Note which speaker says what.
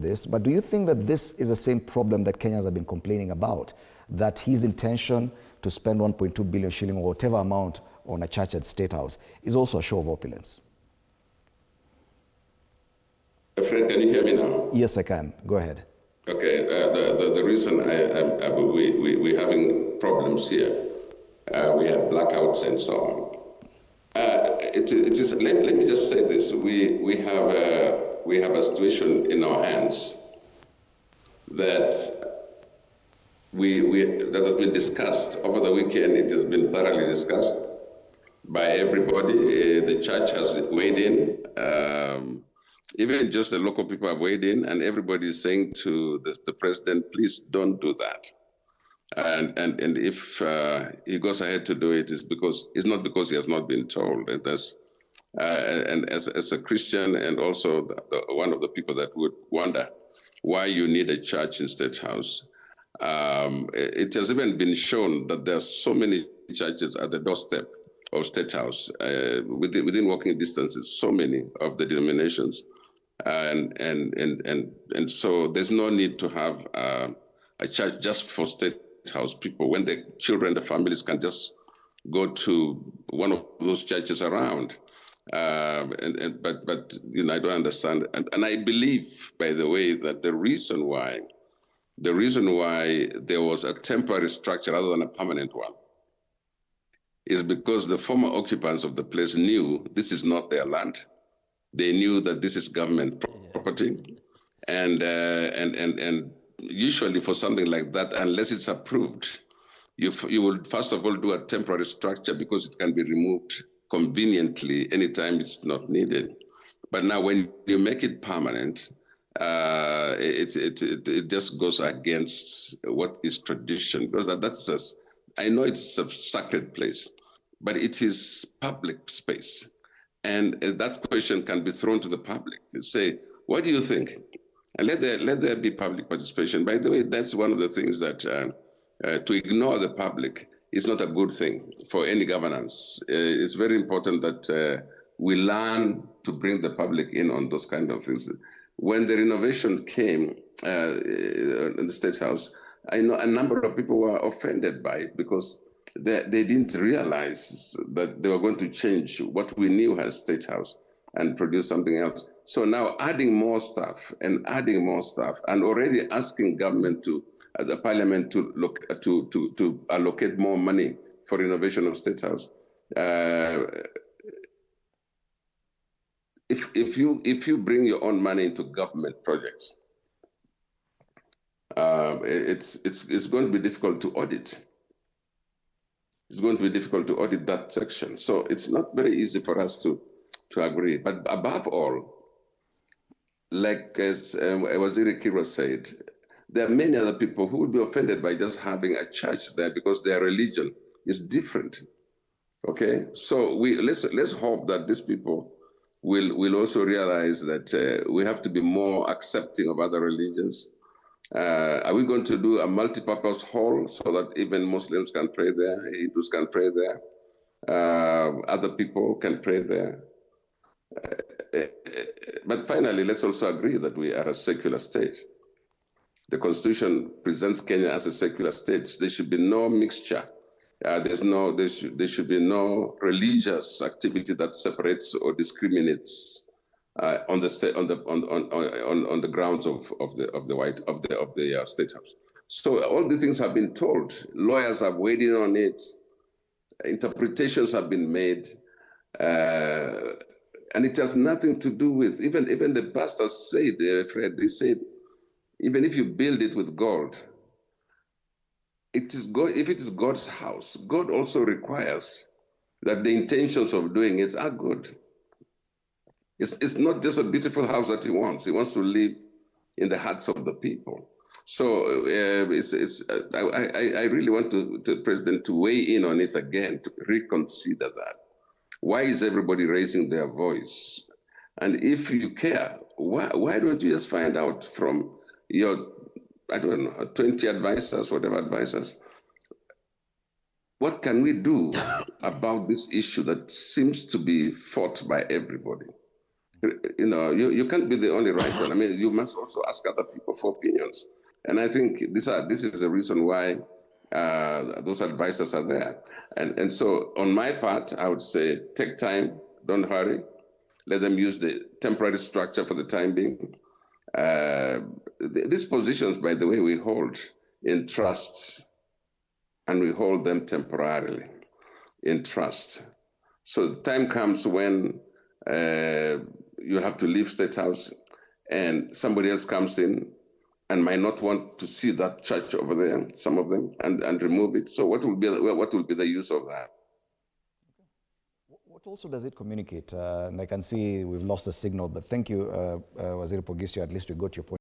Speaker 1: this, but do you think that this is the same problem that Kenyans have been complaining about, that his intention to spend 1.2 billion shilling or whatever amount on a church at State House is also a show of opulence?
Speaker 2: Fred, can you hear me now?
Speaker 1: Yes, I can. Go ahead.
Speaker 2: Okay. The reason we're having problems here, we have blackouts and so on. It is. Let me just say this: we have a situation in our hands that that has been discussed over the weekend. It has been thoroughly discussed by everybody. The church has weighed in. Even just the local people have weighed in, and everybody is saying to the president, please don't do that. And if he goes ahead to do it, it's not because he has not been told. And as a Christian, and also one of the people that would wonder why you need a church in State House, it has even been shown that there are so many churches at the doorstep of State House, within walking distances, so many of the denominations. And so there's no need to have a church just for State House people, when the children, the families can just go to one of those churches around. But you know, I don't understand. And I believe, by the way, that the reason why there was a temporary structure rather than a permanent one is because the former occupants of the place knew this is not their land. They knew that this is government property, and usually for something like that, unless it's approved, you will first of all do a temporary structure because it can be removed conveniently anytime it's not needed. But now when you make it permanent, it just goes against what is tradition, because I know it's a sacred place, but it is public space. And that question can be thrown to the public and say, what do you think? And let there be public participation. By the way, that's one of the things that to ignore the public is not a good thing for any governance. It's very important that we learn to bring the public in on those kind of things. When the renovation came in the State House, I know a number of people were offended by it because they didn't realize that they were going to change what we knew as State House and produce something else. So now adding more stuff and already asking government the parliament to allocate more money for renovation of State House. If you bring your own money into government projects, it's going to be difficult to audit. It's going to be difficult to audit that section. So it's not very easy for us to agree. But above all, like as Waziri Kiro said, there are many other people who would be offended by just having a church there because their religion is different. Okay, so let's hope that these people will also realize that we have to be more accepting of other religions. Are we going to do a multi-purpose hall so that even Muslims can pray there, Hindus can pray there, other people can pray there? But finally, let's also agree that we are a secular state. The Constitution presents Kenya as a secular state. There should be no mixture. There should be no religious activity that separates or discriminates on the grounds of the State House. So all the things have been told. Lawyers have weighed in on it. Interpretations have been made, and it has nothing to do with even the pastors said, Fred. They said, even if you build it with gold, it is God. If it is God's house, God also requires that the intentions of doing it are good. It's not just a beautiful house that he wants. He wants to live in the hearts of the people. So I really want the president to weigh in on it again, to reconsider that. Why is everybody raising their voice? And if you care, why don't you just find out from your, I don't know, 20 advisors, whatever advisors, what can we do about this issue that seems to be fought by everybody? You know, you can't be the only right one. I mean, you must also ask other people for opinions. And I think this is the reason why those advisors are there. And so on my part, I would say take time, don't hurry. Let them use the temporary structure for the time being. These positions, by the way, we hold in trusts, and we hold them temporarily in trust. So the time comes when you have to leave State House and somebody else comes in and might not want to see that church over there, some of them, and remove it. So what will be the use of that?
Speaker 1: What also does it communicate? And I can see we've lost the signal, but thank you, Waziri Poghisio, at least we got your point.